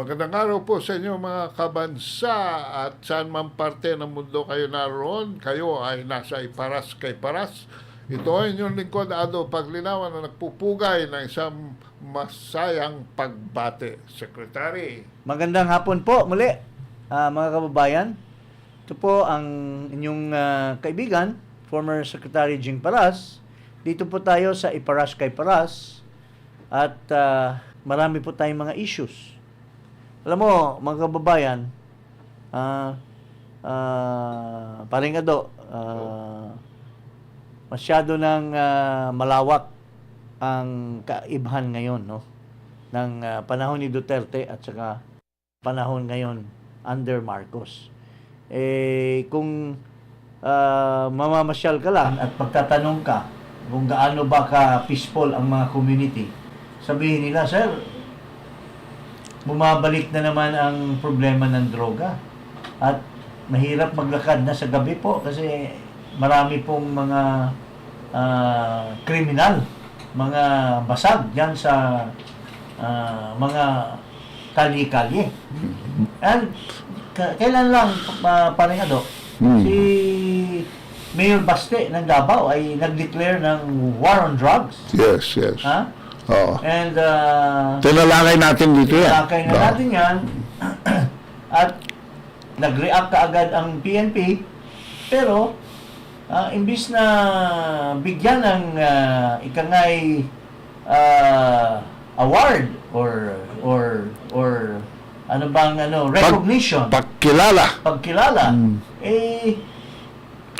Magandang araw po sa inyo mga kabansa at saan man parte ng mundo kayo naroon. Kayo ay nasa Iparas kay Paras. Ito ay inyong lingkod, Ado Paglinawan, na nagpupugay ng isang masayang pagbate. Sekretary. Magandang hapon po muli, mga kababayan. Ito po ang inyong kaibigan, former Secretary Jing Paras. Dito po tayo sa Iparas kay Paras at marami po tayong mga issues. Alam mo, mga kababayan, paring Ado, masyado ng malawak ang kaibhan ngayon, no? Ng panahon ni Duterte at saka panahon ngayon under Marcos. Kung mamamasyal ka lang at pagtatanong ka kung gaano ba ka peaceful ang mga community, sabihin nila, sir, bumabalik na naman ang problema ng droga at mahirap maglakad na sa gabi po kasi marami pong mga kriminal, mga basag dyan sa mga kalye-kalye. And kailan lang, paring Ado, si Mayor Baste ng Davao ay nag-declare ng war on drugs. Yes, yes. Ha? Oo. And Tinalakay natin dito yan. tinalakay na natin yan at nag-react kaagad ang PNP, pero imbis na bigyan ng ikangay award or ano bang recognition, pagkilala,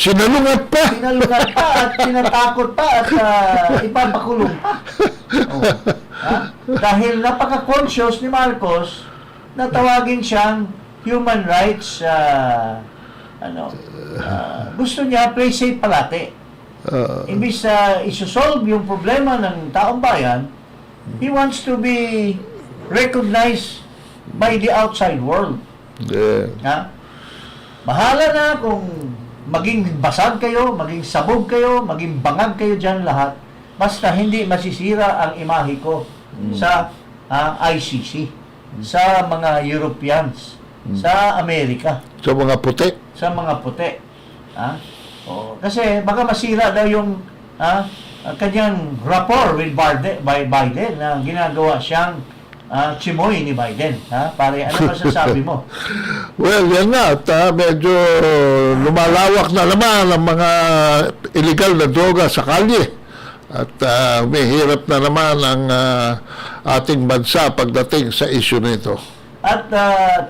Sinalungat pa. sinalungat pa at tinatakot pa at ipapakulong pa. Oh. Dahil napaka-conscious ni Marcos na tawagin siyang human rights, gusto niya play safe palate. Imbis na isosolve yung problema ng taong bayan, he wants to be recognized by the outside world. Yeah. Bahala na kung maging basag kayo, maging sabog kayo, maging bangag kayo dyan lahat, basta hindi masisira ang imahe ko sa ICC, sa mga Europeans, sa Amerika, Sa mga puti. sa mga puti. Kasi baka masira daw yung kanyang rapport with Biden na ginagawa siyang chimoy ni Biden. Pare, ano masasabi mo? Well, yan nga. At medyo lumalawak na naman ang mga illegal na droga sa kalye. At may hirap na naman ang ating bansa pagdating sa issue nito. At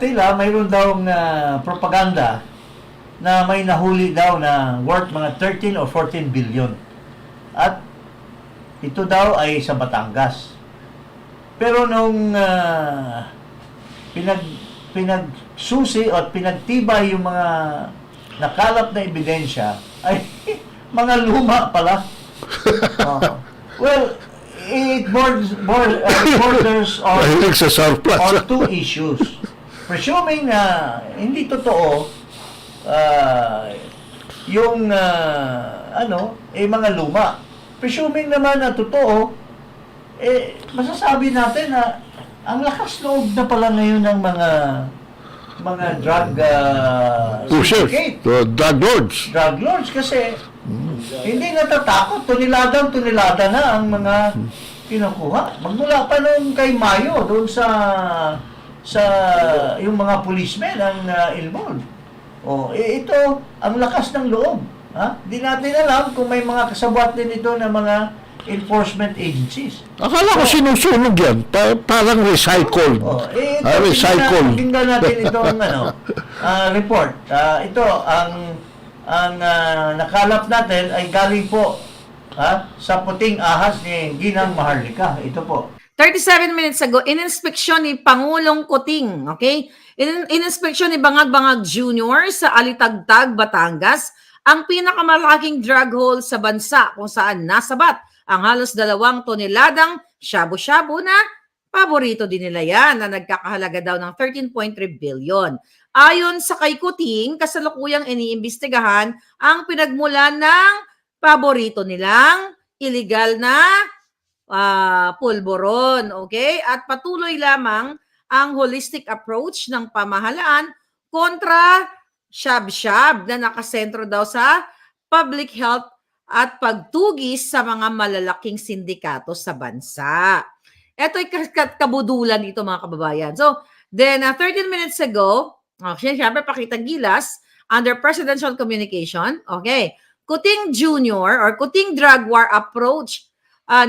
tila, mayroon daw propaganda na may nahuli daw na worth mga 13 or 14 billion. At ito daw ay sa Batangas. Pero nung pinagsusi at pinagtibay yung mga nakalap na ebidensya, ay mga luma pala. Well, it borders on Mahilig sa surplus. two issues. Presuming na hindi totoo yung mga luma. Presuming naman na totoo, masasabi natin na ang lakas loob na pala ngayon ng mga drug Pushers. syndicate, Drug lords. drug lords, kasi hindi natatakot, tunilada na ang mga kinukuha. Magmula pa nung kay Mayo doon sa yung mga policemen ang involved. Ito ang lakas ng loob. Di natin alam kung may mga kasabwat din ito na mga enforcement agencies. Akala ko sinusunog yan. Parang recycled. Recycled. Tingnan natin itong report. Ito ang nakalap natin ay galing po sa puting ahas ni Ginang Maharlika. Ito po. 37 minutes ago, ininspeksyon ni Pangulong Kuting, okay? Ininspeksyon ni Bangag-Bangag Jr. sa Alitagtag, Batangas, ang pinakamalaking drug hole sa bansa kung saan nasabat ang halos 2 toneladang shabu-shabu na paborito din nila yan na nagkakahalaga daw ng 13.3 billion. Ayon sa kay Kuting, kasalukuyang iniimbestigahan ang pinagmulan ng paborito nilang illegal na pulburon, okay? At patuloy lamang ang holistic approach ng pamahalaan kontra shab-shab na nakasentro daw sa public health at pagtugis sa mga malalaking sindikato sa bansa. Ito'y kabudulan ito mga kababayan. So, then 13 minutes ago, siyempre pakitang gilas, under presidential communication, okay, Kuting Jr. or Kuting drug war approach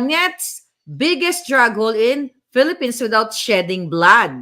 nets biggest drug hole in Philippines without shedding blood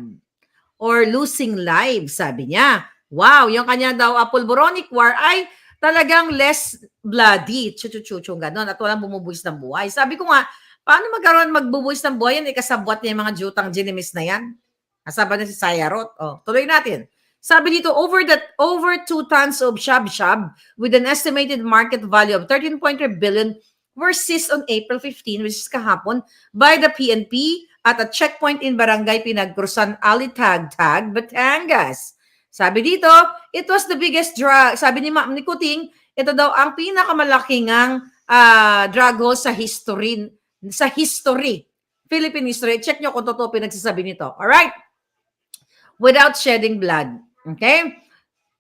or losing lives, sabi niya. Wow, yung kanya daw pulboronic war ay talagang less bloody, chuchuchuchung ganon, at walang bumubuwis ng buhay. Sabi ko nga, paano magbubuwis ng buhay yan? Ikasabwat niya yung mga jutang ginimis na yan. Kasaba na si Sayarot. Tuloy natin. Sabi dito, over 2 tons of shab-shab with an estimated market value of 13.3 billion were seized on April 15, which is kahapon, by the PNP at a checkpoint in Barangay Pinagcrusan, Alitagtag, Batangas. Sabi dito, it was the biggest drug. Sabi ni Ma'am Kuting, ito daw ang pinakamalaking drug hole sa history. Philippine history. Check nyo kung totoo pinagsasabi nito. Alright? Without shedding blood. Okay?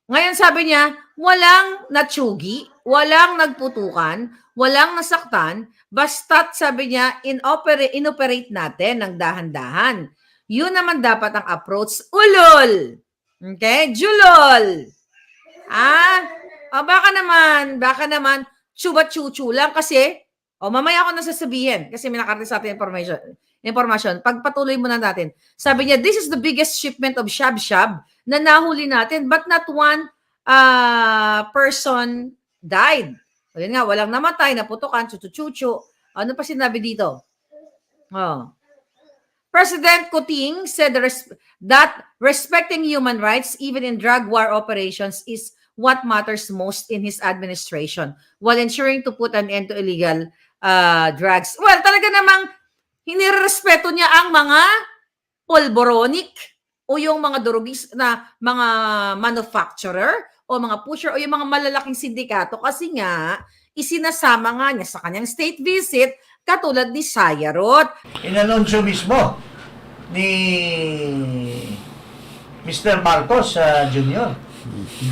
Ngayon sabi niya, walang natsugi, walang nagputukan, walang nasaktan, basta't sabi niya, inoperate natin ng dahan-dahan. Yun naman dapat ang approach. Ulol! Okay? Julol! Baka naman, chuba-chuchu lang kasi, mamaya ako nasasabihin kasi may nakarating sa atin information. Pagpatuloy muna natin. Sabi niya, this is the biggest shipment of shab-shab na nahuli natin but not one person died. Ayun nga, walang namatay, naputukan, chuchu-chuchu. Ano pa sinabi dito? President Kuting said that respecting human rights even in drug war operations is what matters most in his administration while ensuring to put an end to illegal drugs. Well, talaga namang hinirespeto niya ang mga pulboronic o yung mga drugis na mga manufacturer o mga pusher o yung mga malalaking sindikato kasi nga isinasama nga niya sa kanyang state visit katulad ni Sayarot. Inanunsyo mismo ni Mr. Marcos Jr.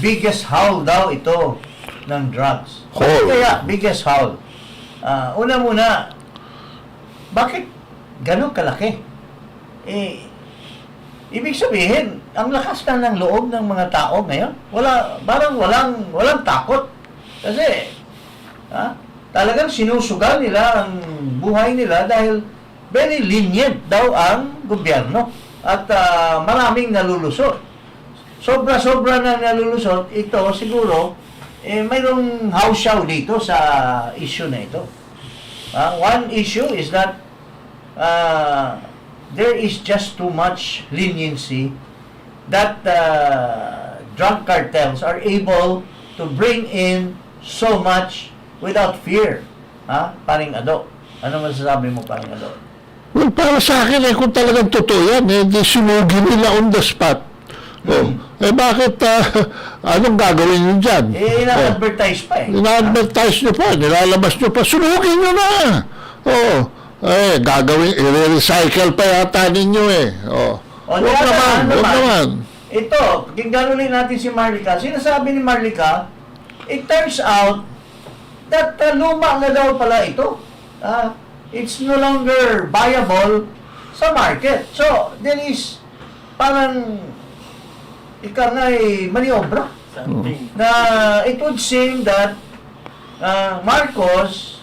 Biggest haul daw ito ng drugs. Kaya biggest haul. Una muna, bakit ganun kalaki? Ibig sabihin, ang lakas na ng loob ng mga tao ngayon. Walang takot. Kasi, talagang sinusugal nila ang buhay nila dahil very lenient daw ang gobyerno. At maraming nalulusot. Sobra-sobra na nalulusot, ito siguro, mayroong house show dito sa issue na ito. One issue is that there is just too much leniency that drug cartels are able to bring in so much without fear. Paring Ado. Ano masasabi mo, Paring Ado? Well, para sa akin, kung talagang totoo yan, di sinugin nila on the spot. Bakit, anong gagawin nyo dyan? Ina-advertise pa Ina-advertise nyo pa, nilalabas nyo pa, sunugin nyo na. Gagawin, i-recycle pa yata ninyo Huwag naman. Ito, gano'n natin si Marlica. Sinasabi ni Marlica, it turns out that luma na daw pala ito. It's no longer viable sa market. So, there is parang maniobra. Na it would seem that Marcos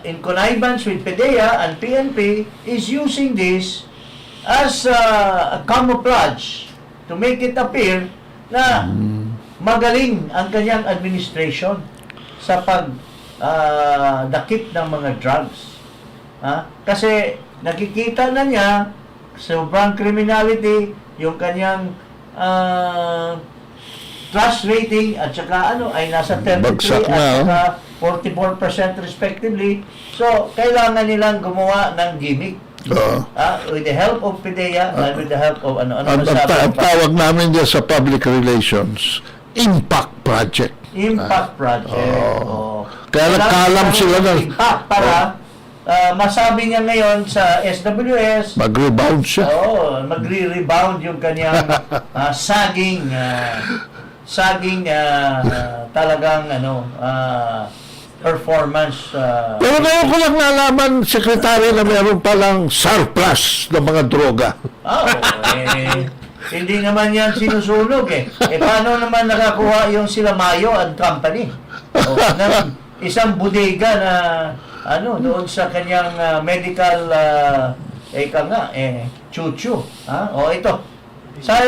in connivance with PDEA and PNP is using this as a camouflage to make it appear na magaling ang kanyang administration sa pagdakip ng mga drugs. Kasi nakikita na niya sobrang criminality yung kanyang trust rating at saka ay nasa 33 at saka 44% respectively. So, kailangan nilang gumawa ng gimmick. With the help of PDEA and with the help of ang tawag namin dyan sa public relations, impact project. Impact project. Kaya nagkalam sila ng impact para masabi niya ngayon sa SWS, Mag-rebound siya. magre-rebound yung kanyang talagang performance. Pero ngayon ko lang nalaman, Secretary, na mayroon palang surplus ng mga droga. Hindi naman yan sinusunog eh. Paano naman nakakuha yung sila Mayo and Company? Ng isang bodega na doon sa kanyang medical chuchu. Ito.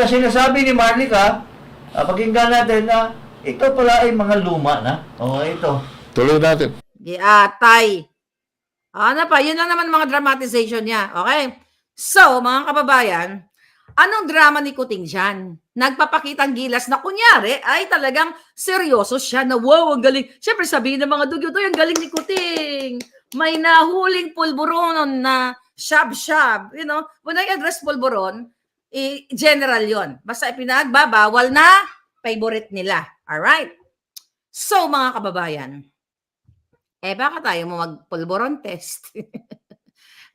Sinasabi ni Marlica, pakinggan natin na ito pala ay mga luma na. Ito. Tuloy natin. Giatay. Ano pa? Yun lang naman mga dramatization niya. Okay? So, mga kababayan, anong drama ni Kuting dyan? Nagpapakitang gilas na kunyari ay talagang seryoso siya na wow, ang galing. Siyempre sabihin ng mga dugyo, ang galing ni Kuting. May nahuling pulburon na shab-shab. When I address pulburon, general yon. Basta ipinagbabawal na favorite nila. Alright? So, mga kababayan, baka tayo mo mag-pulburon test.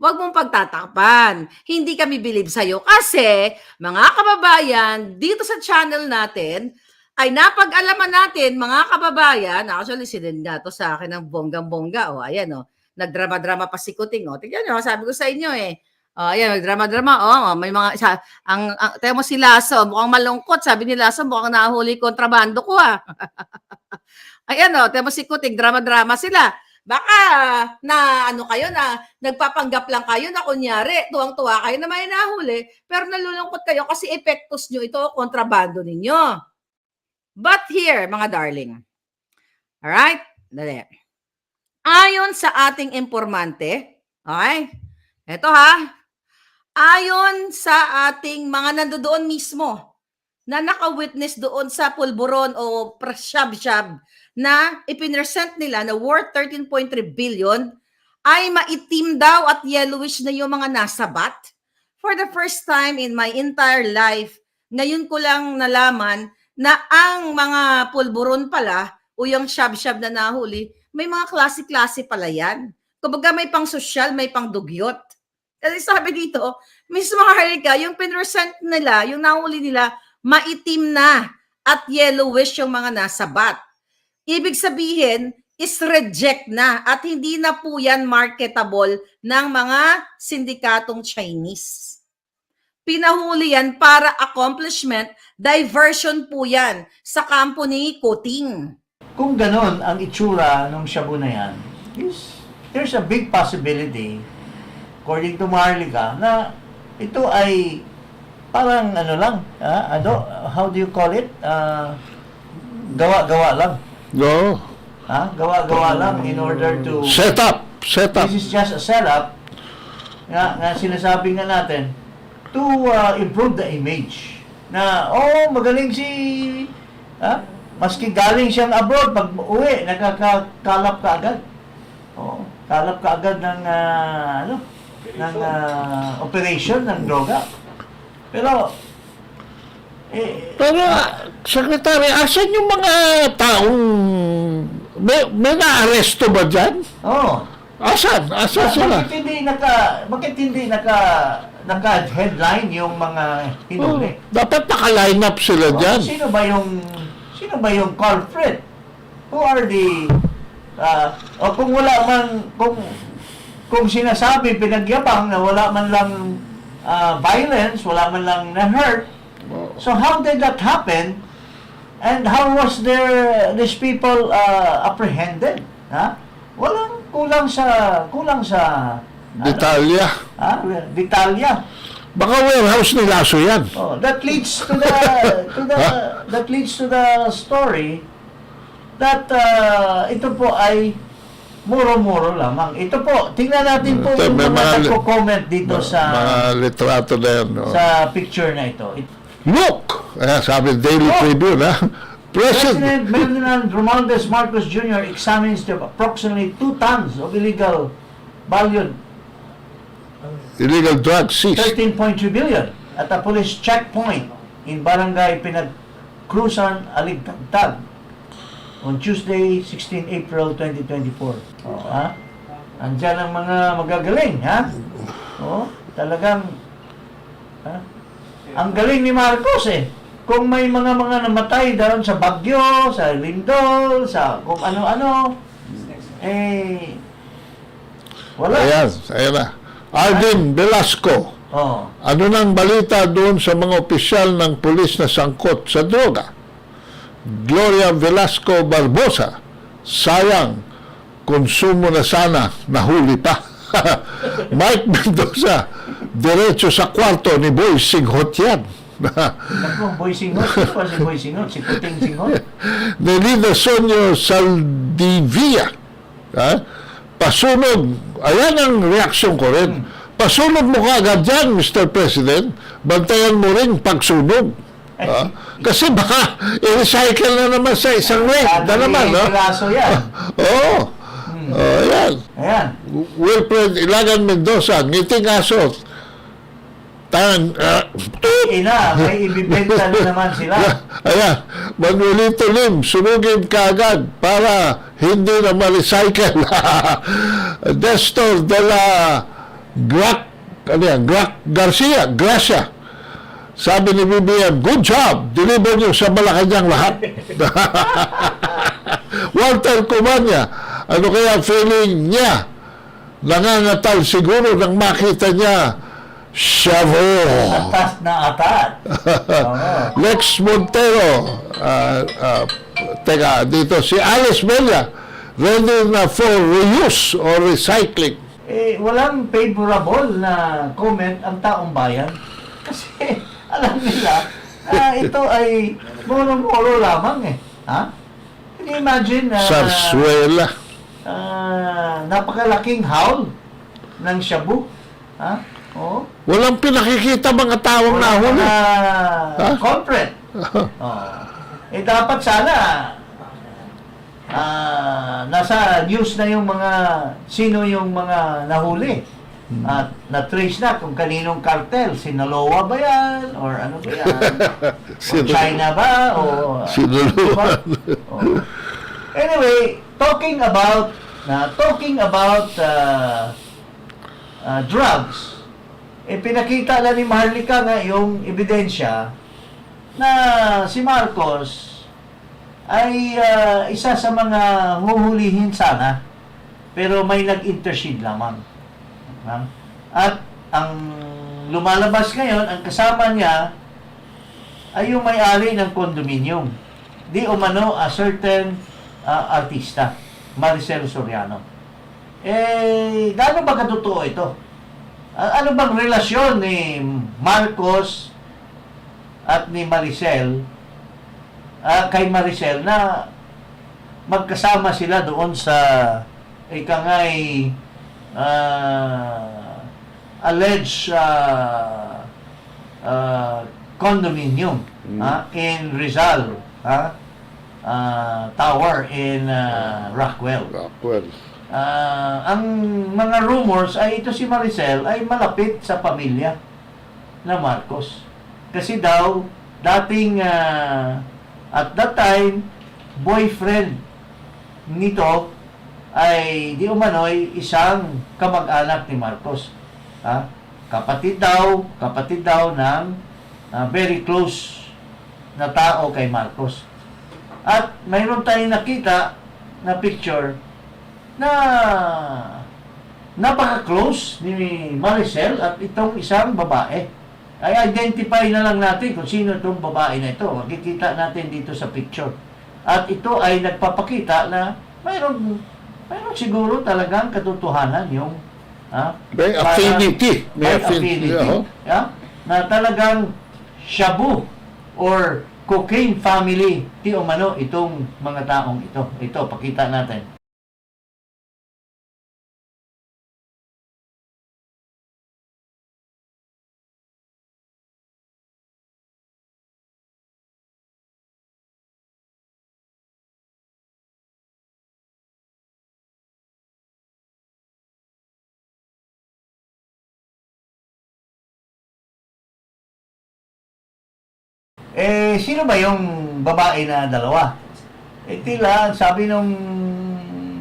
Huwag mong pagtatakpan. Hindi kami believe sa'yo kasi, mga kababayan, dito sa channel natin, ay napag-alaman natin, mga kababayan, actually, sinend nga to sa akin ng bonggang-bongga. Ayan, nagdrama-drama pa si Kuting. Tignan nyo, sabi ko sa inyo ayan, nagdrama-drama. May mga, tayo mo si Lasso, mukhang malungkot. Sabi ni Lasso, mukhang nahuli kontrabando ko, Ayan, tayo mo si Kuting, drama-drama sila. Baka na kayo na nagpapanggap lang kayo na kunyari tuwang-tuwa kayo na may nahuli pero nalulungkot kayo kasi epektos nyo ito kontrabando ninyo. But here, mga darling. Alright? Dali. Ayon sa ating impormante, okay? Ito ayon sa ating mga nandoon mismo na naka-witness doon sa pulburon o shab-shab na ipinresent nila na worth 13.3 billion ay maitim daw at yellowish na yung mga nasabat. For the first time in my entire life, ngayon ko lang nalaman na ang mga pulburon pala o yung shab-shab na nahuli, may mga klase-klase pala yan. Kumbaga may pang sosyal, may pang dugyot. Kasi sabi dito, Miss Maharlika, yung pinresent nila, yung nahuli nila, maitim na at yellowish yung mga nasabat. Ibig sabihin, is reject na at hindi na po yan marketable ng mga sindikatong Chinese. Pinahuli yan para accomplishment, diversion po yan sa kampo ni Kuting. Kung ganon ang itsura ng shabu na yan, there's a big possibility, according to Marlica, na ito ay parang how do you call it? Gawa-gawa lang. No. Gawa-gawa lang in order to... Set up. This is just a setup nga sinasabi nga natin to improve the image. Na, magaling si... maski galing siyang abroad, pag uwi, nakakakalap ka agad. Kalap ka agad ng, operation ng droga. Pero, Secretary, asan yung mga taong may na-aresto ba dyan? Asan sila? Bakit hindi naka-headline yung mga hinuli? Dapat naka-line up sila dyan. Sino ba yung culprit? Who are the kung wala man kung sinasabi pinagyabang na wala man lang violence, wala man lang na-hurt. So how did that happen? And how was these people apprehended? Walang kulang sa Detalya. detalya. Baka warehouse ni Lasso yan. That leads to the story that ito po ay muro-muro lamang. Ito po, tingnan natin po yung mga nagko-comment dito sa mga litrato na yan. Sa picture na ito. Look! Sabi Daily Tribune, President Ferdinand Romualdez Marcos Jr. examines the approximately 2 tons of illegal drugs seized. 13.2 billion at a police checkpoint in Barangay Pinagcrusan, Aligtagtag on Tuesday, 16 April 2024. Andyan ang mga magagaling, ha? Oh, talagang, ha? Ang galing ni Marcos eh. Kung may mga namatay doon sa Bagyo, sa Lindol, sa kung ano-ano, eh, wala. Ayan na. Alvin Velasco. Oh. Ano nang balita doon sa mga opisyal ng pulis na sangkot sa droga? Gloria Velasco Barbosa. Sayang, konsumo na sana, nahuli pa. Mike Mendoza, diretso sa kwarto ni Boy Singhot yan. Naku, Boy Singhot. Sino ba si Boy Singhot? Si Puting Singhot? Nelida Sonyo Saldivia. Pasunog. Ayan ang reaksyon ko rin. Pasunog mo ka agad dyan, Mr. President. Bantayan mo rin pagsunog. Kasi baka i-recycle na naman sa isang rate na naman. Piraso yan. Oo. Ayan. Ayan. Wilfred Ilagan Mendoza, ngiting aso. May ibibenta na naman sila. Ayan. Manuelito Lim, sunugin ka agad para hindi na ma-recycle. Destor de la Gracia. Sabi ni BBM, good job, deliver nyo sa Malacanang lahat. Walter Cumanya, ano kaya feeling niya? Nangangatal siguro nang makita niya Chavo. Atas na atat. Lex Montero, teka, dito si Alice Mella, ready na for reuse or recycling. Walang favorable na comment ang taong bayan. Kasi alam nila na ito ay moro-moro lamang eh. Ha? Can you imagine Sarsuela. napakalaking haul ng shabu? Ha? Oh. Walang pinakikita mga taong nahuli. Corporate. Dapat sana nasa news na yung mga sino yung mga nahuli. At na-trace na kung kaninong cartel. Sinaloa ba yan? Or ano ba yan? O China ba? O Sinaloa. Anyway, talking about drugs, pinakita na ni Maharlika nga yung ebidensya na si Marcos ay isa sa mga huhulihin sana, pero may nag-intercede lamang. At ang lumalabas ngayon, ang kasama niya ay yung may-ari ng condominium. Di umano a certain artista, Maricel Soriano. Gaano ba katotoo ito? Ano bang relasyon ni Marcos at ni Maricel, kay Maricel, na magkasama sila doon sa ikangay alleged condominium in Rizal Tower in Rockwell. Ang mga rumors ay ito si Maricel ay malapit sa pamilya na Marcos. Kasi daw, dating at that time, boyfriend nito ay di umano'y isang kamag-anak ni Marcos. Kapatid daw ng very close na tao kay Marcos. At mayroon tayong nakita na picture na napaka-close ni Maricel at itong isang babae. Ay identify na lang natin kung sino itong babae na ito. Makikita natin dito sa picture. At ito ay nagpapakita na mayroon siguro talagang katotohanan yung may affinity. May affinity. Na talagang shabu or cocaine family ti umano itong mga taong ito. Ito, pakita natin. Sino ba yung babae na dalawa? Tila, sabi nung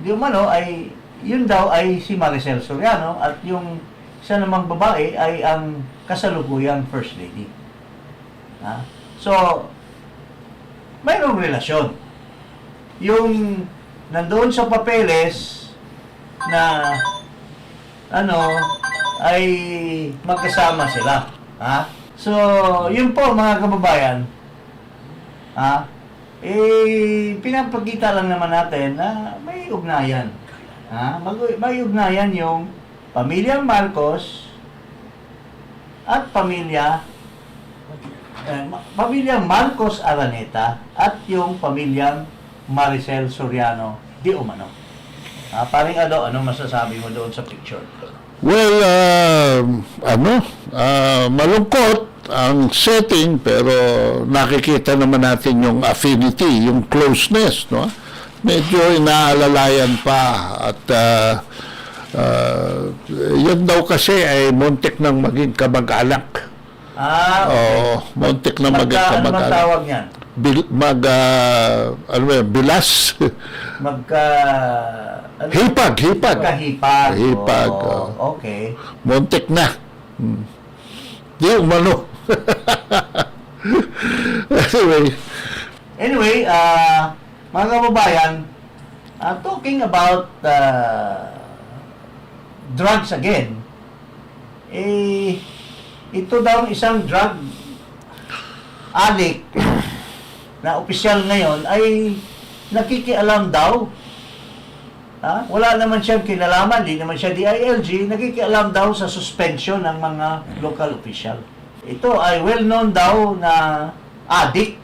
di umano ay yun daw ay si Maricel Soriano at yung isa namang babae ay ang kasalukuyang First Lady. So, mayroong relasyon. Yung nandoon sa papeles na ay magkasama sila. So, yun po mga kababayan, pinapakita lang naman natin na may ugnayan. May ugnayan yung pamilyang Marcos at pamilyang Marcos Araneta at yung pamilyang Maricel Soriano di umano. Paring Ado, ano masasabi mo doon sa picture? Well, malungkot ang setting pero nakikita naman natin yung affinity, yung closeness, no? Medyo inaalalayan pa at yun daw kasi ay muntik nang maging kamag-anak. Okay. Oo, muntik nang maging Ano kamag-anak. bang tawag niyan? Bilas. Hipag. Magkahipag. Hipag. Okay. Muntik na. Di umano. Anyway, mga kababayan, talking about drugs again, ito daw isang drug addict na opisyal ngayon ay nakikialam daw. Wala naman siyang kinalaman, di naman siya DILG, nakikialam daw sa suspension ng mga local official. Ito ay well-known daw na addict,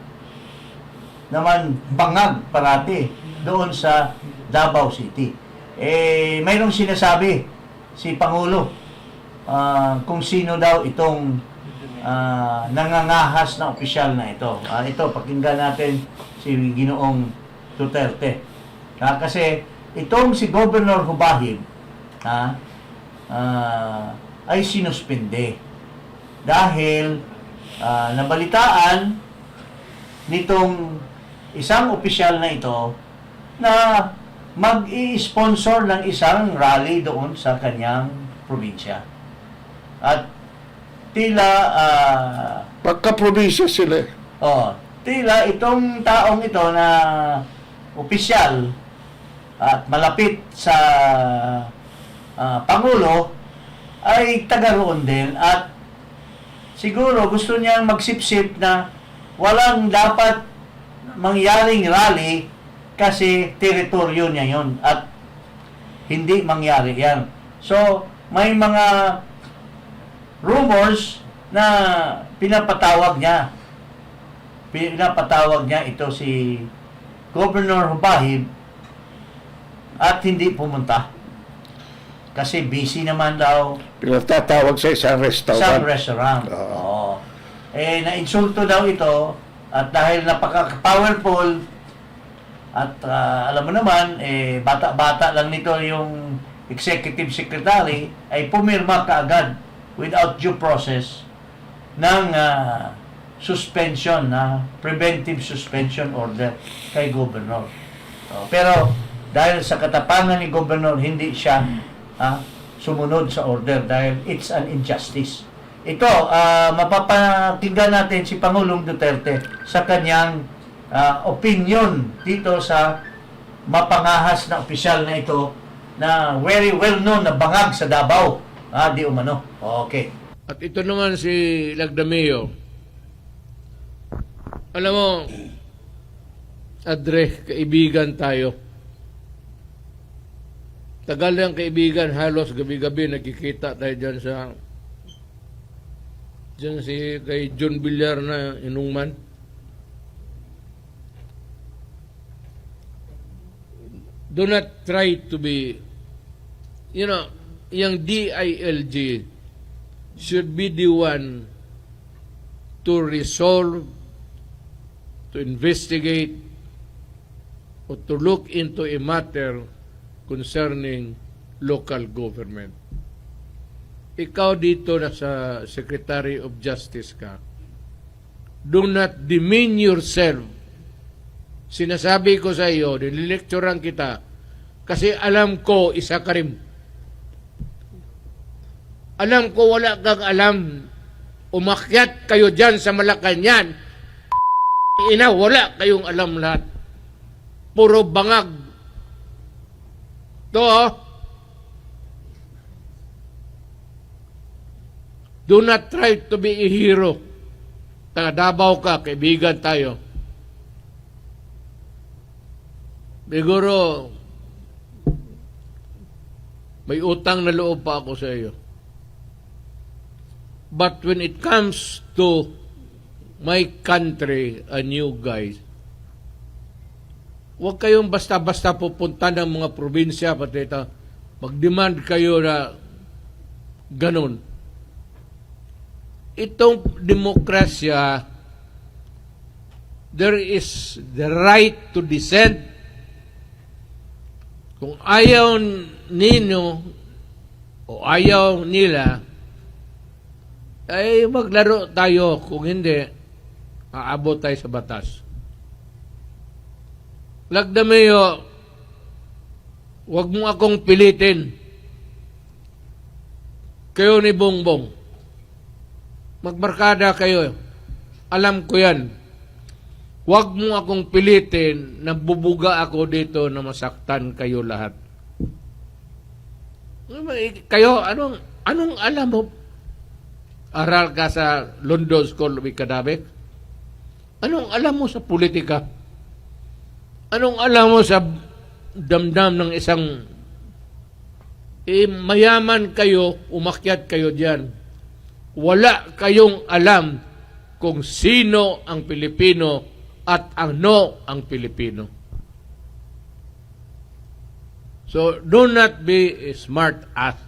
naman bangag parati doon sa Davao City. Mayroong sinasabi si Pangulo kung sino daw itong nangangahas na opisyal na ito. Ito, pakinggan natin si Ginoong Duterte. Kasi itong si Governor Hubahib ay sinuspinde dahil nabalitaan nitong isang opisyal na ito na mag-i-sponsor ng isang rally doon sa kanyang probinsya. At tila Pagka-probinsya sila. tila itong taong ito na opisyal at malapit sa Pangulo ay taga roon din at siguro gusto niyang magsipsip na walang dapat mangyaring rally kasi teritoryo niya yon at hindi mangyari yan. So, may mga rumors na pinapatawag niya ito si Governor Hubahib at hindi pumunta kasi busy naman daw Pinatatawag sa isang sa restaurant. restaurant. Na-insulto daw ito at dahil napaka-powerful at alam mo naman, bata-bata lang nito yung executive secretary ay pumirma kaagad without due process ng suspension preventive suspension order kay Governor. Pero dahil sa katapangan ni Governor, hindi siya sumunod sa order dahil it's an injustice. Ito, mapapakinggan natin si Pangulong Duterte sa kanyang opinion dito sa mapangahas na opisyal na ito na very well known na bangag sa Davao. Di umano. Okay. At ito naman si Lagdameo. Alam mo, Adre, kaibigan tayo. Tagal ng kaibigan, halos gabi-gabi nakikita tayo dyan kay John Villar na inuman. Do not try to be, yung DILG should be the one to resolve, to investigate, or to look into a matter concerning local government. Ikaw dito na sa Secretary of Justice ka, do not demean yourself. Sinasabi ko sa iyo, nililecturean kita, Kasi alam ko, isa ka rin. Alam ko wala kang alam. Umakyat kayo dyan sa Malacanang. Ina, wala kayong alam lahat. Puro bangag. To, do not try to be a hero. Taga Davao ka, kaibigan tayo. Siguro, may utang na loob pa ako sa iyo. But when it comes to my country and you guys, huwag kayong basta-basta pupunta ng mga probinsya, pati ito, mag-demand kayo na ganun. Itong demokrasya, there is the right to dissent. Kung ayaw ninyo o ayaw nila, ay maglaro tayo. Kung hindi, aabot tayo sa batas. Lagdamayo, huwag mo akong pilitin. Kayo ni Bongbong. Magbarkada kayo. Alam ko yan. Huwag mo akong pilitin na bubuga ako dito na masaktan kayo lahat. Kayo, anong alam mo? Aral ka sa London School of Economics? Anong alam mo sa politika? Anong alam mo sa damdam ng isang mayaman kayo, umakyat kayo diyan. Wala kayong alam kung sino ang Pilipino at ano ang Pilipino. So, do not be a smart ass.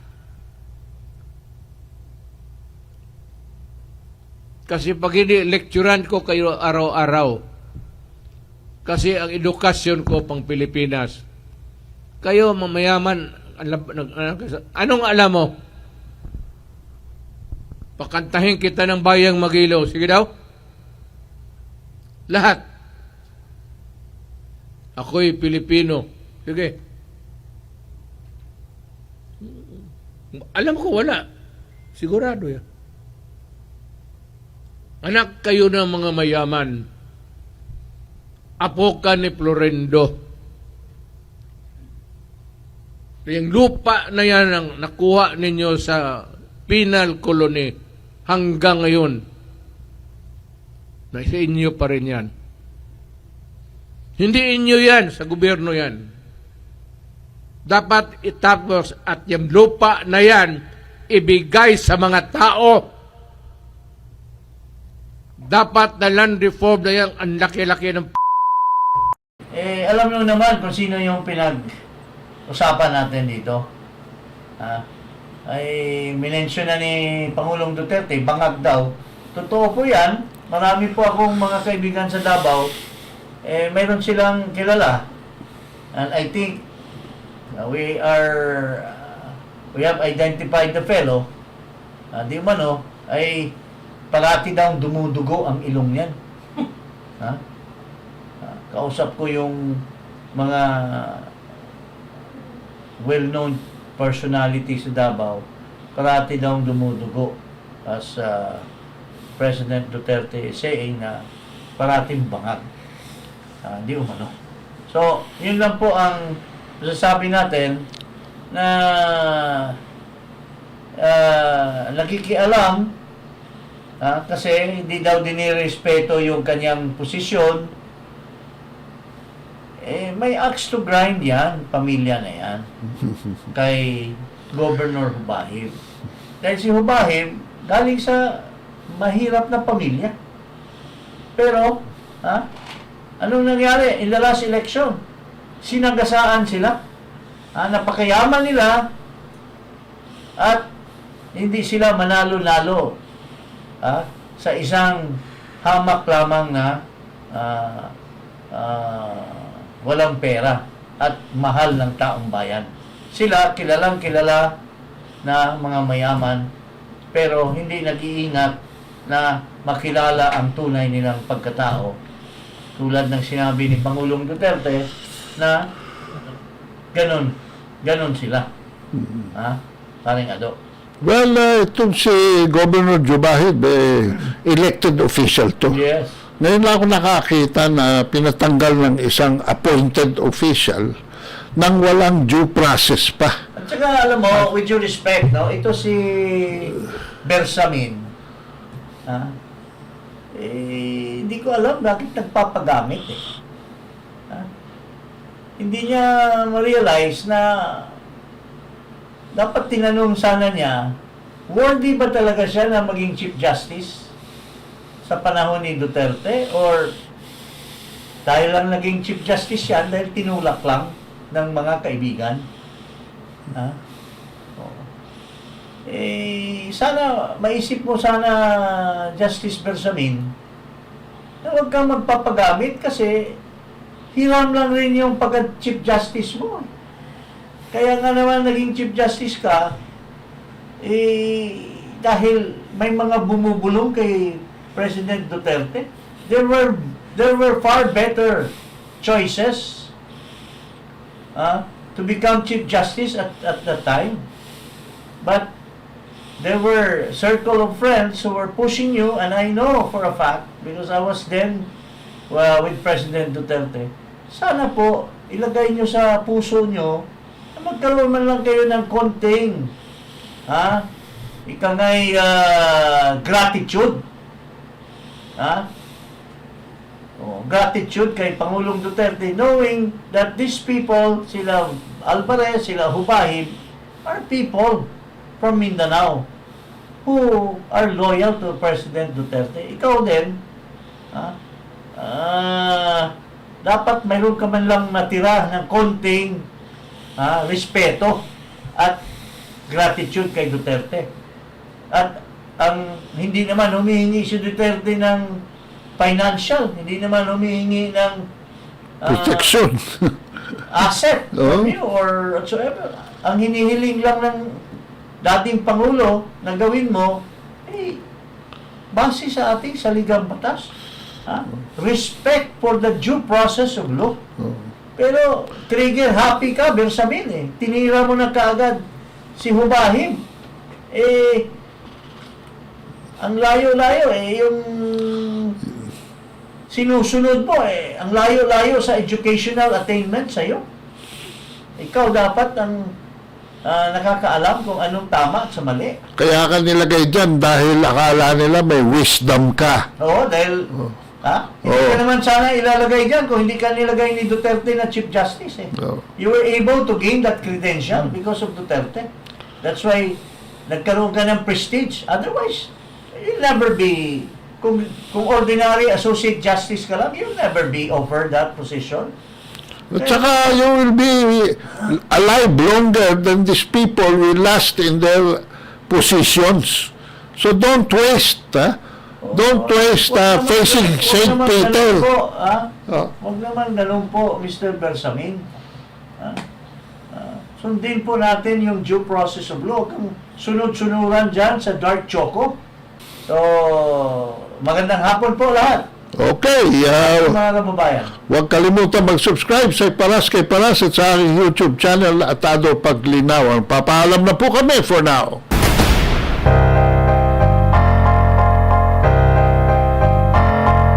Kasi pag hindi, lecturean ko kayo araw-araw. Kasi ang edukasyon ko pang Pilipinas. Kayo, mamayaman, anong alam mo? Pakantahin kita ng Bayang Magilo. Sige daw. Lahat. Ako'y Pilipino. Sige. Alam ko wala. Sigurado yan. Anak kayo ng mga mayaman. Apo ka ni Florendo. Yung lupa na yan ang nakuha ninyo sa penal colony hanggang ngayon. Nasa inyo pa rin yan. Hindi inyo yan, sa gobyerno yan. Dapat itapos at yung lupa na yan ibigay sa mga tao. Dapat na land reform na yan ang laki-laki ng alam nyo naman kung sino yung pinag-usapan natin dito. Ay minensyon na ni Pangulong Duterte, bangag daw. Totoo po yan. Marami po akong mga kaibigan sa Davao. Mayroon silang kilala. And I think we have identified the fellow. Di umano, ay parati daw dumudugo ang ilong niyan. Kausap ko yung mga well-known personality sa Davao, parati daw dumudugo as President Duterte is saying na parating bangag. Di umano. So, yun lang po ang masasabi natin na nakikialam kasi hindi daw dinirespeto yung kanyang posisyon. May axe to grind yan, pamilya na yan, kay Governor Hubahib. Dahil si Hubahib, galing sa mahirap na pamilya. Pero, anong nangyari in the last election? Sinagasaan sila. Napakayaman nila at hindi sila manalo-nalo sa isang hamak lamang na walang pera at mahal ng taong bayan. Sila kilalang kilala na mga mayaman pero hindi nag-iingat na makilala ang tunay nilang pagkatao. Tulad ng sinabi ni Pangulong Duterte na Ganon sila. Ha? Paring Ado. Well, itong si Governor Jubahid, elected official to. Yes. Ngayon lang ako nakakita na pinatanggal ng isang appointed official nang walang due process pa. At saka, alam mo, with due respect, no, ito si Bersamin, hindi ko alam bakit nagpapagamit eh. Hindi niya ma-realize na dapat tinanong sana niya, worthy ba talaga siya na maging Chief Justice sa panahon ni Duterte? Or dahil lang naging Chief Justice siya dahil tinulak lang ng mga kaibigan? Sana, maisip mo sana, Justice Bersamin, na huwag kang magpapagamit kasi hiram lang rin yung pagka-Chief Justice mo. Kaya nga naman naging Chief Justice ka, dahil may mga bumubulong kay President Duterte. There were far better choices to become Chief Justice at that time. But there were circle of friends who were pushing you, and I know for a fact, because I was then with President Duterte, sana po ilagay nyo sa puso nyo na magkaroon man lang kayo ng konting ikangay gratitude. Gratitude kay Pangulong Duterte, knowing that these people, sila Alvarez, sila Hubahib, are people from Mindanao who are loyal to President Duterte. Ikaw din, dapat mayroon ka man lang matira ng konting respeto at gratitude kay Duterte. At ang hindi naman humihingi si Duterte ng financial, hindi naman humihingi ng Protection. asset from you or whatsoever. Ang hinihiling lang ng dating Pangulo na gawin mo, base sa ating saligang batas. Respect for the due process of law. Pero trigger happy ka, Bersamin tinira mo na kaagad si Hubahib. Ang layo-layo yung sinusunod mo ang layo-layo sa educational attainment sa'yo. Ikaw dapat ang nakakaalam kung anong tama at sa mali. Kaya ka nilagay dyan dahil akala nila may wisdom ka. Oo, dahil hindi ka naman sana ilalagay dyan kung hindi ka nilagay ni Duterte na Chief Justice You were able to gain that credential because of Duterte. That's why nagkaroon ka ng prestige. Otherwise, you'll never be, kung ordinary associate justice ka lang, you'll never be offered that position. At saka you will be alive longer than these people will last in their positions. So don't waste, don't waste facing St. Peter. Huwag naman ganun po, Mr. Bersamin. Sundin po natin yung due process of law. Kung sunod-sunuran dyan sa dark choco. So, magandang hapon po lahat. Okay, Mga kababayan. huwag kalimutan mag-subscribe sa Paras kay Paras at sa aking YouTube channel at Ado Paglinaw. Papaalam na po kami for now.